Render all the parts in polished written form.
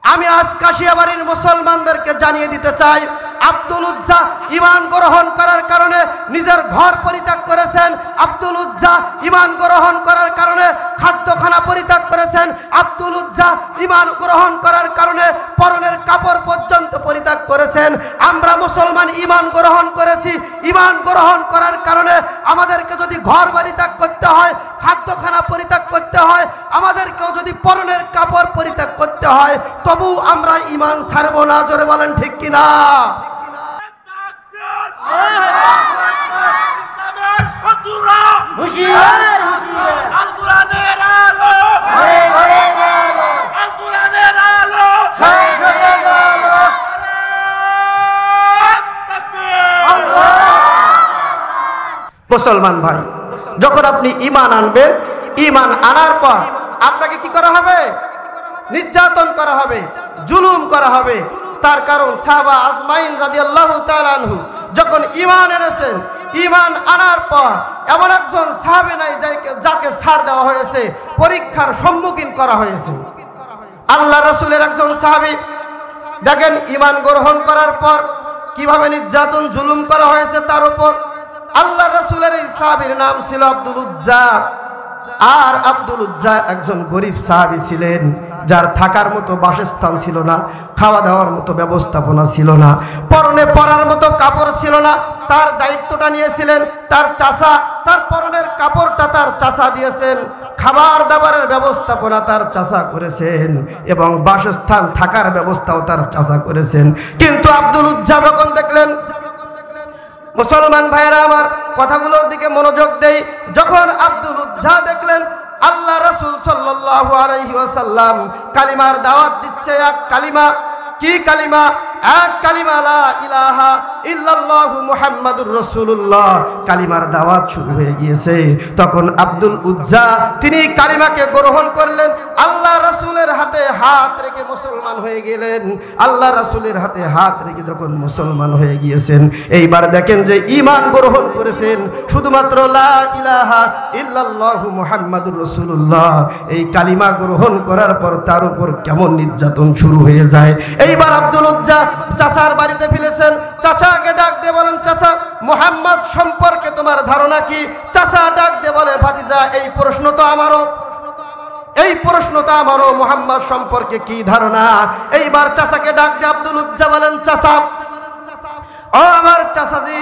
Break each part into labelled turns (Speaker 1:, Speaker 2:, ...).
Speaker 1: আমি আজ কাশিয়াবাড়ির মুসলমানদেরকে জানিয়ে দিতে চাই, আব্দুল উজ্জা ঈমান গ্রহণ করার কারণে নিজের ঘর পরিত্যাগ করেছেন। আব্দুল উজ্জা ঈমান গ্রহণ করার কারণে খাদ্যখানা পরিত্যাগ করেছেন। আব্দুল উজ্জা ঈমান গ্রহণ করার কারণে পরনের কাপড় পর্যন্ত পরিত্যাগ করেছেন। আমরা মুসলমান ঈমান গ্রহণ করেছি। ঈমান গ্রহণ করার কারণে আমাদেরকে যদি ঘর বাড়ি ত্যাগ করতে হয়, খাদ্যখানা পরিত্যাগ করতে হয়, আমাদেরকেও যদি পরনের কাপড় পরিত্যাগ করতে হয়, তবু আমরা ঈমান ছাড়ব না। জোরে বলেন ঠিক কিনা? মুসলমান ভাই, যখন আপনি ঈমান আনবেন, ঈমান আনার পর আপনাকে কি করা হবে? নির্যাতন করা হবে, জুলুম করা হবে। তার কারণ সাহাবা আজমাইন রাদিয়াল্লাহু তাআলা আনহু যখন ঈমান এনেছেন, ঈমান আনার পর এমন একজন সাহাবী নাই যাকে ছাড় দেওয়া হয়েছে, পরীক্ষার সম্মুখীন করা হয়েছে। আল্লাহ রাসূলের একজন সাহাবী, দেখেন ঈমান গ্রহণ করার পর কিভাবে নির্যাতন জুলুম করা হয়েছে তার উপর। আল্লাহ রাসূলের এই সাহাবীর নাম ছিল আব্দুল উজ্জা। আর আব্দুল উজ্জা একজন গরিব সাহাবী ছিলেন, যার থাকার মতো বাসস্থান ছিল না, খাওয়া দাওয়ার মতো ব্যবস্থাপনা ছিল না, পরনে পরার মতো কাপড় ছিল না। তার দায়িত্বটা নিয়েছিলেন তার চাচা, তার পরনের কাপড়টা তার চাচা দিয়েছেন, খাবার দাবারের ব্যবস্থাপনা তার চাচা করেছেন, এবং বাসস্থান থাকার ব্যবস্থাও তার চাচা করেছেন। কিন্তু আব্দুল উজ্জা যখন দেখলেন, মুসলমান ভাইয়েরা আমার কথাগুলোর দিকে মনোযোগ দেই, যখন আব্দুল উজ্জা দেখলেন আল্লাহ রাসূল সাল্লাল্লাহু আলাইহি ওয়াসাল্লাম কালিমার দাওয়াত দিচ্ছে, এক কালিমা, কি কালিমা? এক কালিমা, লা ইলাহা ইল্লাল্লাহু মুহাম্মাদুর রাসূলুল্লাহ। কালিমার দাওয়াত শুরু হয়ে গিয়েছে। তখন আব্দুল উজ্জা তিনি কালিমাকে গ্রহণ করলেন, আল্লাহ রাসূলের হাতে হাত রেখে মুসলমান হয়ে গেলেন। আল্লাহ রাসূলের হাতে হাত রেখে যখন মুসলমান হয়ে গিয়েছেন, এইবার দেখেন যে ঈমান গ্রহণ করেছেন শুধুমাত্র লা ইলাহা ইল্লাল্লাহু মুহাম্মাদুর রাসূলুল্লাহ। এই কালিমা গ্রহণ করার পর তার উপর কেমন নির্যাতন শুরু হয়ে যায়। এইবার আব্দুল উজ্জা চাচার বাড়িতে ফিরেছেন। চাচাকে ডাক দিয়ে বলেন, চাচা মুহাম্মদ সম্পর্কে তোমার ধারণা কি? চাচা ডাক দিয়ে বলে, ভাতিজা এই প্রশ্ন তো আমারও, মুহাম্মদ সম্পর্কে কি ধারণা? এইবার চাচাকে ডাক দিয়ে আব্দুল উজ্জা বলেন, চাচা, ও আমার চাচাজি,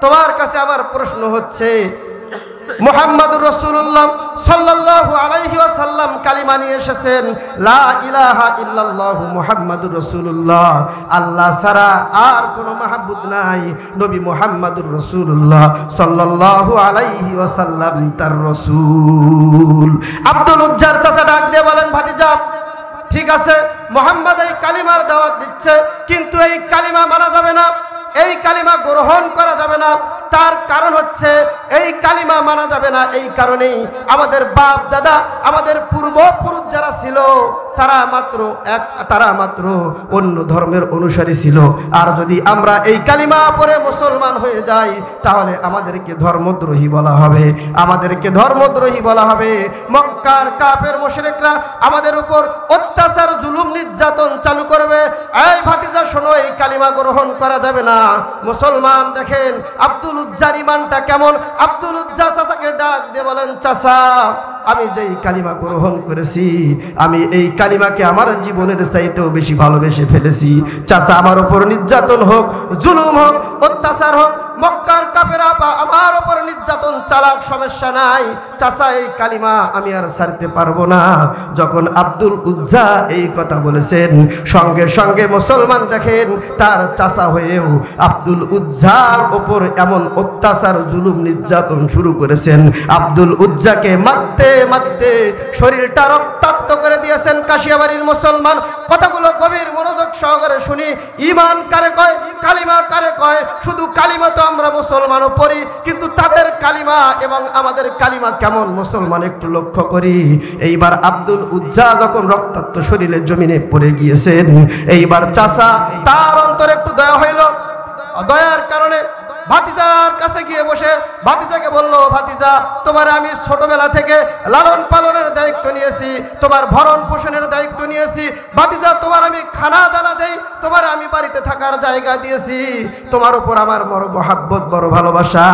Speaker 1: তোমার কাছে আমার প্রশ্ন হচ্ছে, মুহাম্মাদুর রাসূলুল্লাহ সাল্লাল্লাহু আলাইহি ওয়াসাল্লাম কালিমা নিয়ে এসেছেন, লা ইলাহা ইল্লাল্লাহু মুহাম্মাদুর রাসূলুল্লাহ, আল্লাহ ছাড়া আর কোনো মাহবুদ নাই, নবী মুহাম্মাদুর রাসূলুল্লাহ সাল্লাল্লাহু আলাইহি ওয়াসাল্লাম তার রাসূল। আব্দুল উজ্জার চাচা ডাক দিয়ে বলেন, ভাতিজা, ঠিক আছে, মুহাম্মদ এই কালিমার দাওয়াত দিচ্ছে, কিন্তু এই কালিমা মানা যাবে না, এই কালিমা গ্রহণ করা যাবে না। তার কারণ হচ্ছে এই কালিমা মানা যাবে না এই কারণেই আমাদের বাপ দাদা, আমাদের পূর্বপুরুষ যারা ছিল তারা মাত্র অন্য ধর্মের অনুসারী ছিল। আর যদি আমরা এই কালিমা পড়ে মুসলমান হয়ে যাই, তাহলে আমাদেরকে ধর্মদ্রোহী বলা হবে, আমাদেরকে ধর্মদ্রোহী বলা হবে। মক্কার কাফের মুশরিকরা আমাদের উপর অত্যাচার, জুলুম, নির্যাতন চালু করবে। এই ভাতিজা শোনো, এই কালিমা গ্রহণ করা যাবে না। মুসলমান দেখেন আব্দুল উজ্জার ঈমানটা কেমন। আব্দুল উজ্জা চাচাকে ডাক দিয়ে বলেন, চাচা, আমি যেই কালিমা গ্রহণ করেছি, আমি এই কালিমাকে আমার জীবনের চাইতেও বেশি ভালোবেসে ফেলেছি। চাচা, আমার উপর নির্যাতন হোক, জুলুম হোক, অত্যাচার হোক, মক্কার কাফেরা আমার উপর নির্যাতন চালাক, সমস্যা নাই, চাচা এই কালিমা আমি আর ছাড়তে পারবো না। যখন আব্দুল উজ্জা এই কথা বলেছেন, সঙ্গে সঙ্গে মুসলমান দেখেন তার চাচা হয়েও আব্দুল উজ্জার উপর এমন অত্যাচার, জুলুম, নির্যাতন শুরু করেছেন। আব্দুল উজ্জাকে মারতে মারতে শরীরটা রক্তাক্ত করে দিয়েছেন কাশিয়াবাড়ির মুসলমান। কথাগুলো গভীর মনোযোগ সহকারে শুনি। ঈমান কারে কয়, কালিমা কারে কয়? শুধু কালিমা তো আমরা মুসলমানও পড়ি, কিন্তু তাদের কালিমা এবং আমাদের কালিমা কেমন মুসলমান একটু লক্ষ্য করি। এইবার আব্দুল উজ্জা যখন রক্তাক্ত শরীরের জমিনে পড়ে গিয়েছেন, এইবার চাচা তার অন্তরে একটু দয়া হইল। দয়ার কারণে ভাতিজার কাছে গিয়ে বসে ভাতিজাকে বলল, ভাতিজা তোমার আমি ছোটবেলা থেকে লালন পালনের দায়িত্ব নিয়েছি, তোমার ভরণ পোষণের দায়িত্ব নিয়েছি। ভাতিজা তোমার আমি খানা দানা দেই, তোমার আমি বাড়িতে থাকার জায়গা দিয়েছি, তোমার উপর আমার বড় মহাব্বত বড় ভালোবাসা।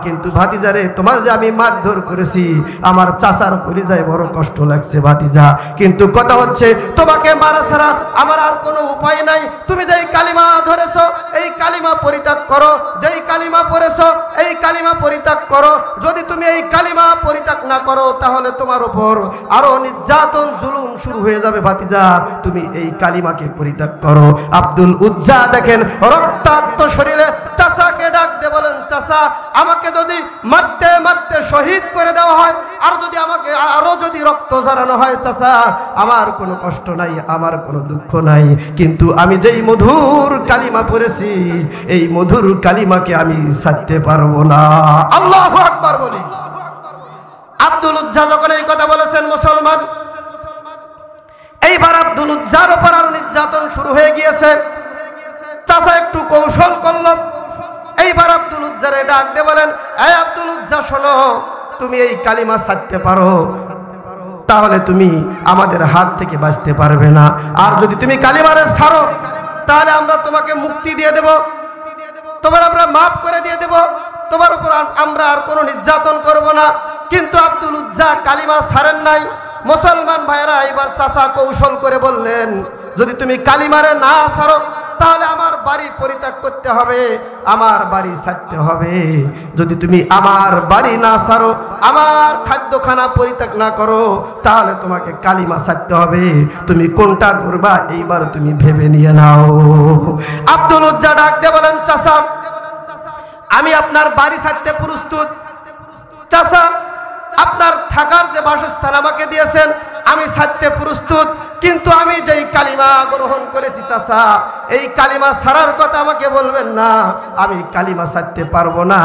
Speaker 1: কিন্তু ভাতিজারে তোমার যে আমি মারধর করেছি, আমার চাচার কলিজায় বড় কষ্ট লাগছে ভাতিজা। কিন্তু কথা হচ্ছে তোমাকে মারা ছাড়া আমার আর কোনো উপায় নাই। তুমি যেই কালিমা ধরেছো এই কালিমা পরিত্যাগ করো, যেই কালিমা পড়েছো এই কালিমা পরিত্যাগ করো। যদি তুমি এই কালিমা পরিত্যাগ না করো তাহলে তোমার উপর আরো নির্যাতন জুলুম শুরু হয়ে যাবে ভাতিজা, তুমি এই কালিমাকে পরিত্যাগ করো। আব্দুল উজ্জা দেখেন রক্তাক্ত শরীরে চাচাকে ডাক দিয়ে বলেন, চাচা আমাকে যদি মারতে মারতে শহীদ করে দেওয়া হয়, আর যদি আমাকে আরো যদি রক্ত ঝরানো হয় চাচা, আমার কোনো কষ্ট নাই, আমার কোনো দুঃখ নাই, কিন্তু আমি যেই মধুর কালিমা পড়েছি এই মধুর কালিমাকে আমি ছাড়তে পারবো না। আল্লাহু আকবার বলি। আব্দুল উজ্জা যখন এই কথা বলেছেন মুসলমান, এইবার আব্দুল উজ্জার উপর আর নির্যাতন শুরু হয়ে গিয়েছে। চাচা একটু কৌশল করল, এইবার আব্দুল উজ্জারে ডাক দিয়ে বলেন, এই আব্দুল উজ্জা শোনো, তুমি এই কালিমা ছাড়তে পারো তাহলে তুমি আমাদের হাত থেকে বাঁচতে পারবে না, আর যদি তুমি কালিমারে ছাড়ো তাহলে আমরা তোমাকে মুক্তি দিয়ে দেব, তোমার আমরা মাফ করে দিয়ে দেব, তোমার উপর আমরা আর কোনো নির্যাতন করব না। কিন্তু আব্দুল উজ্জা কালিমা ছাড়েন নাই। মুসলমান ভাইরা এবার চাচা কৌশল করে বললেন, যদি তুমি কালিমারে না ছাড়ো তাহলে আমার বাড়ি পরিত্যাগ করতে হবে, আমার বাড়ি ছাড়তে হবে। যদি তুমি আমার বাড়ি না ছাড়ো, আমার খাদ্যখানা পরিত্যাগ না করো, তাহলে তোমাকে কালিমা ছাড়তে হবে। তুমি কোনটা করবা এইবার তুমি ভেবে নিয়ে নাও। আব্দুল উজ্জা ডাক দিয়ে বলেন, চাচা আমি আপনার বাড়ি ছাড়তে প্রস্তুত। চাচা আপনার থাকার যে বাসস্থান আমাকে দিয়েছেন আমি ছাড়তে প্রস্তুত, কিন্তু আমি যেই কালিমা গ্রহণ করেছি চাচা, এই কালিমা ছাড়ার কথা আমাকে বলবেন না, আমি কালিমা ছাড়তে পারবো না।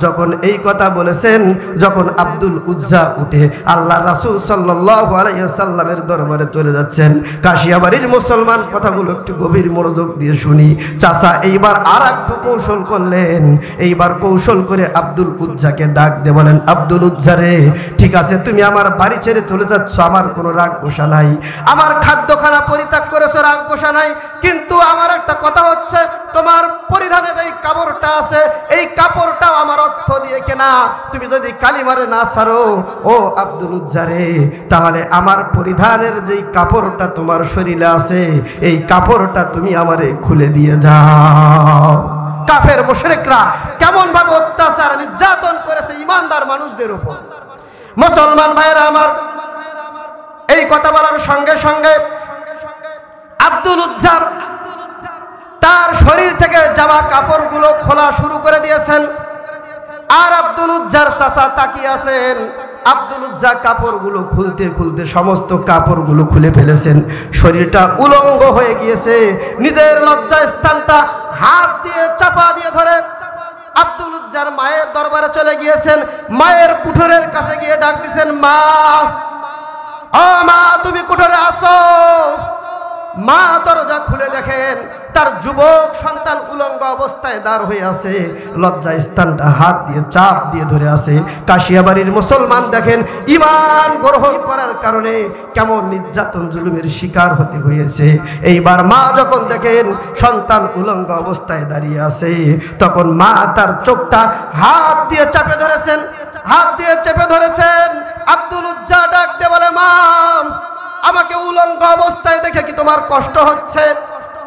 Speaker 1: যখন এই কথা বলেছেন, যখন আব্দুল উজ্জা উঠে আল্লাহ রাসূল সাল্লাল্লাহু আলাইহি ওয়াসাল্লামের দরবারে চলে যাচ্ছেন। কাশিয়াবাড়ির মুসলমান কথাগুলো একটু গভীর মনোযোগ দিয়ে শুনি। চাচা এইবার আর একটু কৌশল করলেন, এইবার কৌশল করে আব্দুল উজ্জাকে ডাক দিয়ে বলেন, আব্দুল উজ্জা রে, ঠিক আছে তুমি আমার বাড়ি ছেড়ে চলে যাচ্ছ, আমার কোনো রাগ গোসা নাই, আমার খাদ্যখানা পরিত্যাগ করেছো, রাগ গোসা নাই, কিন্তু আমার একটা কথা হচ্ছে তোমার পরিধানে যে কাপড়টা আছে এই কাপড়টাও আমার অর্থ দিয়ে কেনা। তুমি যদি কালিমারে না ছাড়ো ও আব্দুল উজ্জা রে, তাহলে আমার পরিধানের যে কাপড়টা তোমার শরীরে আছে এই কাপড়টা তুমি আমারে খুলে দিয়ে যাও। কাফের মুশরিকরা কেমন ভাবে অত্যাচার নির্যাতন করেছে ইমানদার মানুষদের উপর। মুসলমান ভাইরা আমার, এই কথা বলার সঙ্গে সঙ্গে আব্দুল উজ্জা তার শরীর থেকে জামা কাপড়গুলো খোলা শুরু করে দিয়েছেন, আর আব্দুল উজ্জার চাচা তাকিয়ে আছেন। আব্দুল উজ্জা কাপড়গুলো খুলতে খুলতে সমস্ত কাপড়গুলো খুলে ফেলেছেন, শরীরটা উলঙ্গ হয়ে গিয়েছে, নিজের লজ্জা স্থানটা হাত দিয়ে চাপা দিয়ে ধরে আব্দুল উজ্জার মায়ের দরবারে চলে গিয়েছেন। মায়ের কুঠোরের কাছে গিয়ে ডাক দিয়েছেন, মা, ও মা তুমি কুঠোরে আসো। মা দরজা খুলে দেখেন তার যুবক সন্তান উলঙ্গ অবস্থায় দাঁড় হয়ে আছে, লজ্জা স্থানটা হাত দিয়ে চাপ দিয়ে ধরে আছে। কাশিয়াবাড়ির মুসলমান দেখেন ঈমান গ্রহণ করার কারণে কেমন নির্যাতন জুলুমের শিকার হতে হয়েছে। এইবার মা যখন দেখেন সন্তান উলঙ্গ অবস্থায় দাঁড়িয়ে আছে, তখন মা তার চোখটা হাত দিয়ে চাপে ধরেছেন, হাত দিয়ে চেপে ধরেছেন। আব্দুল উজ্জা ডাক দিয়ে বলে, মা আমাকে উলঙ্গ অবস্থায় দেখে কি তোমার কষ্ট হচ্ছে?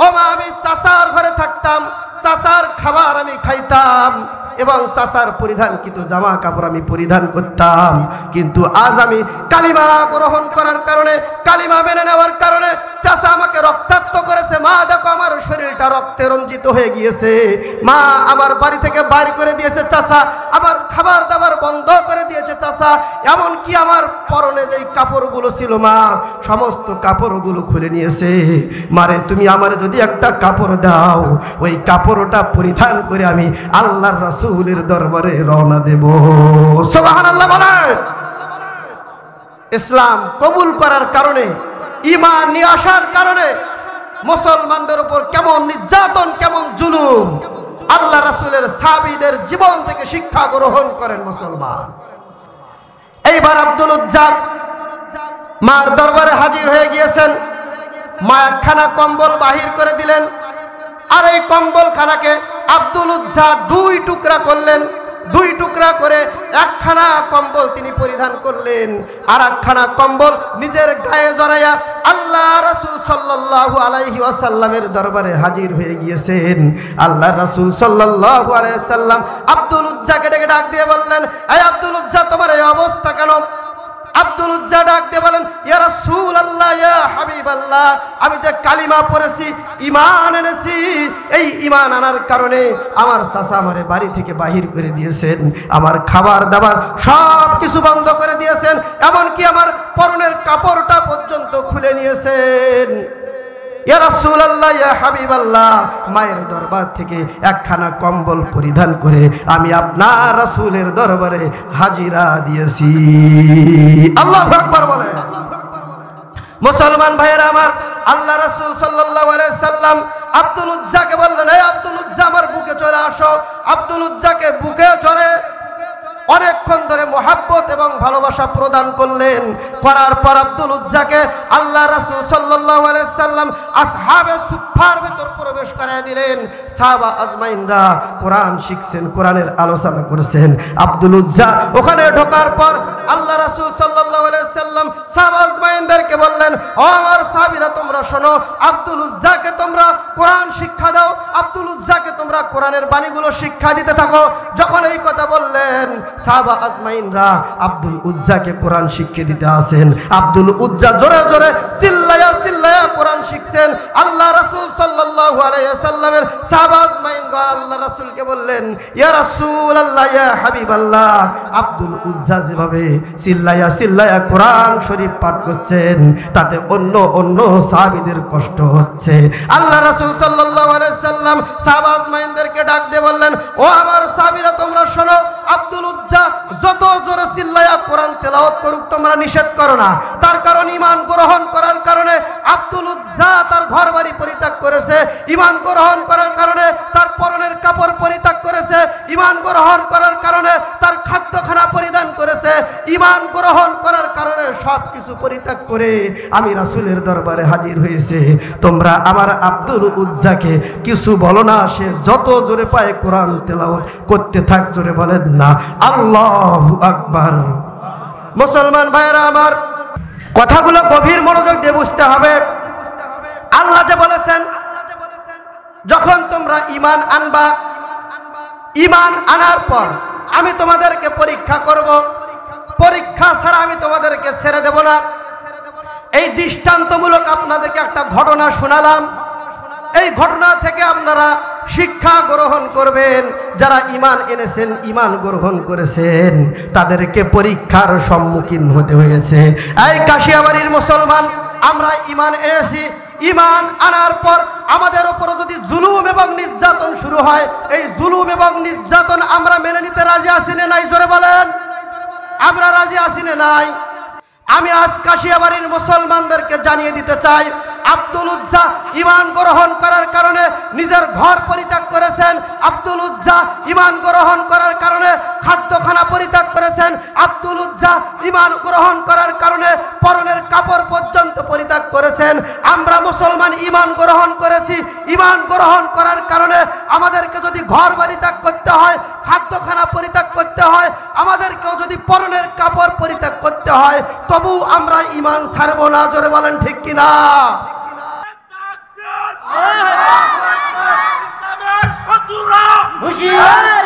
Speaker 1: ও মা, আমি চাচার ঘরে থাকতাম, চাচার খাবার আমি খাইতাম এবং চাচার পরিধানকৃত জামা কাপড় আমি পরিধান করতাম, কিন্তু আজ আমি কালিমা গ্রহণ করার কারণে, কালিমা মেনে নেওয়ার কারণে চাচা আমাকে রক্তাক্ত করেছে। মা দেখো আমার শরীরটা রক্তে রঞ্জিত হয়ে গিয়েছে, মা আমার বাড়ি থেকে বাইর করে দিয়েছে চাচা, আমার খাবার দাবার বন্ধ করে দিয়েছে চাচা, এমনকি আমার পরনে যেই কাপড়গুলো ছিল মা সমস্ত কাপড়গুলো খুলে নিয়েছে। মারে তুমি আমারে যদি একটা কাপড় দাও, ওই কাপড়টা পরিধান করে আমি আল্লাহর রাসূলের দরবারে রওনা দেব। সুবহানাল্লাহ বলেন। ইসলাম কবুল করার কারণে, ঈমান নিয়ে আসার কারণে মুসলমানদের উপর কেমন নির্যাতন, কেমন জুলুম। আল্লাহ রাসূলের সাহাবীদের জীবন থেকে শিক্ষা গ্রহণ করেন মুসলমান। এইবার আব্দুল উজ্জা মার দরবারে হাজির হয়ে গিয়েছেন। মা একখানা কম্বল বাহির করে দিলেন, আর এই কম্বলখানাকে আব্দুল উজ্জা দুই টুকরা করলেন। দুই টুকরা করে একখানা কম্বল তিনি পরিধান করলেন, আর একখানা কম্বল নিজের গায়ে জড়াইয়া আল্লাহ রাসূল সাল্লাল্লাহু আলাইহি ওয়াসাল্লামের দরবারে হাজির হয়ে গিয়েছেন। আল্লাহ রাসূল সাল্লাল্লাহু আলাইহি ওয়াসাল্লাম আব্দুল উজ্জাকে ডেকে ডাক দিয়ে বললেন, এই আব্দুল উজ্জা, তোমার এই অবস্থা কেন? আব্দুল উজ্জা ডাক দিয়ে বলেন, ইয়া রাসূলুল্লাহ, ইয়া হাবিবাল্লাহ, আমি যে কালিমা পড়েছি, ঈমান এনেছি, এই ঈমান আনার কারণে আমার চাচা আমারে বাড়ি থেকে বাহির করে দিয়েছেন, আমার খাবার দাবার সব কিছু বন্ধ করে দিয়েছেন, এমনকি আমার পরনের কাপড়টা পর্যন্ত খুলে নিয়েছেন। ইয়া রাসূলুল্লাহ, ইয়া হাবিবাল্লাহ, মায়ের দরবার থেকে একখানা কম্বল পরিধান করে আমি আপনার রাসূলের দরবারে হাজিরা দিয়েছি। আল্লাহু আকবার বলে। মুসলমান ভাইয়েরা আমার, আল্লাহ রাসূল সাল্লাল্লাহু আলাইহি সাল্লাম আব্দুল উজ্জাকে বললেন, এই আব্দুল উজ্জা, আমার বুকে চলে আসো। আব্দুল উজ্জাকে বুকে চড়ে অনেকক্ষণ ধরে মোহাব্বত এবং ভালোবাসা প্রদান করলেন। করার পর আব্দুল উজ্জাকে আল্লাহ রাসূল সাল্লাল্লাহু আলাইহি সাল্লাম আসহাবে সুফফার ভেতর প্রবেশ করায় দিলেন। সাহাবা আজমাইনরা কোরআন শিখছেন, কোরআনের আলোচনা করেছেন। আব্দুল উজ্জা ওখানে ঢোকার পর আল্লাহ রাসূল সাল্লাল্লাহু আলাইহি সাল্লাম সাহাবা আজমাইনদেরকে বললেন, ও আমার সাহাবীরা, তোমরা শোনো, আব্দুল উজ্জাকে তোমরা কোরআন শিক্ষা দাও, আব্দুল উজ্জাকে তোমরা কোরআনের বাণীগুলো শিক্ষা দিতে থাকো। যখন এই কথা বললেন, সাহাবা আজমাইনরা আব্দুল উজ্জাকে কোরআন শিক্ষা দিতে আসেন। আব্দুল উজ্জা জোরে জোরে চিল্লায়া চিল্লায়া কোরআন শিখছেন। আল্লাহ রাসূল সাল্লাল্লাহু আলাইহি ওয়াসাল্লামের সাহাবা আজমাইনগণ আল্লাহ রাসূলকে বললেন, ইয়া রাসূলুল্লাহ, ইয়া হাবিবাল্লাহ, আব্দুল উজ্জা যেভাবে চিল্লায়া চিল্লায়া কোরআন শরীফ পাঠ করছেন, তাতে অন্য অন্য সাহাবীদের কষ্ট হচ্ছে। আল্লাহ রাসূল সাল্লাল্লাহু আলাইহি ওয়াসাল্লাম সাহাবা আজমাইনদেরকে ডাক দিয়ে বললেন, ও আমার সাহাবীরা, তোমরা শোনো, আব্দুল উজ্জা যত জোরে চিল্লায়া কোরআন তেলাওয়াত করুক, তোমরা নিষেধ করো না। তার কারণ ঈমান গ্রহণ করার কারণে আব্দুল উজ্জা তার ঘরবাড়ি পরিত্যাগ করেছে, ঈমান গ্রহণ করার কারণে তার পরনের কাপড় পরিত্যাগ করেছে, ঈমান গ্রহণ করার কারণে তার খাদ্যখানা পরিধান করেছে, ঈমান গ্রহণ করার কারণে সবকিছু পরিত্যাগ করে আমি রাসূলের দরবারে হাজির হয়েছে। তোমরা আমার আব্দুল উজ্জাকে কিছু বলো না, সে যত জোরে পায় কোরআন তেলাওয়াত করতে থাক। জোরে বলেন না আল্লাহু আকবার। মুসলমান ভাইয়েরা আমার, কথাগুলো গভীর মনোযোগ দিয়ে বুঝতে হবে। আল্লাহ যে বলেছেন, যখন তোমরা ঈমান আনবা, ঈমান আনার পর আমি তোমাদেরকে পরীক্ষা করব, পরীক্ষা ছাড়া আমি তোমাদেরকে ছেড়ে দেব না। এই দৃষ্টান্তমূলক আপনাদেরকে একটা ঘটনা শোনালাম। এই ঘটনা থেকে আপনারা শিক্ষা গ্রহণ করবেন। যারা ঈমান এনেছেন, ঈমান গ্রহণ করেছেন, তাদেরকে পরীক্ষার সম্মুখীন হতে হয়েছে। এই কাশিয়াবাড়ির মুসলমান, আমরা ঈমান এনেছি, ঈমান আনার পর আমাদের উপর যদি জুলুম এবং নির্যাতন শুরু হয়, এই জুলুম এবং নির্যাতন আমরা মেনে নিতে রাজি আছি না নাই? জোরে বলেন, আমরা রাজি আছি না নাই? আমি আজ কাশিয়াবাড়ির মুসলমানদেরকে জানিয়ে দিতে চাই, আব্দুল উজ্জা ঈমান গ্রহণ করার কারণে নিজের ঘর পরিত্যাগ করেছেন। আব্দুল উজ্জা ঈমান গ্রহণ করার কারণে খাদ্যখানা পরিত্যাগ করেছেন। আব্দুল উজ্জা ঈমান গ্রহণ করার কারণে পরনের কাপড় পর্যন্ত পরিত্যাগ করেছেন। আমরা মুসলমান ঈমান গ্রহণ করেছি, ঈমান গ্রহণ করার কারণে আমাদেরকে যদি ঘর বাড়ি ত্যাগ করতে হয়, খাদ্যখানা পরিত্যাগ করতে হয়, আমাদেরকেও যদি পরনের কাপড় পরিত্যাগ করতে হয়, তবু আমরা ঈমান ছাড়ব না। জোরে বলেন ঠিক কিনা?
Speaker 2: হুশিয়ার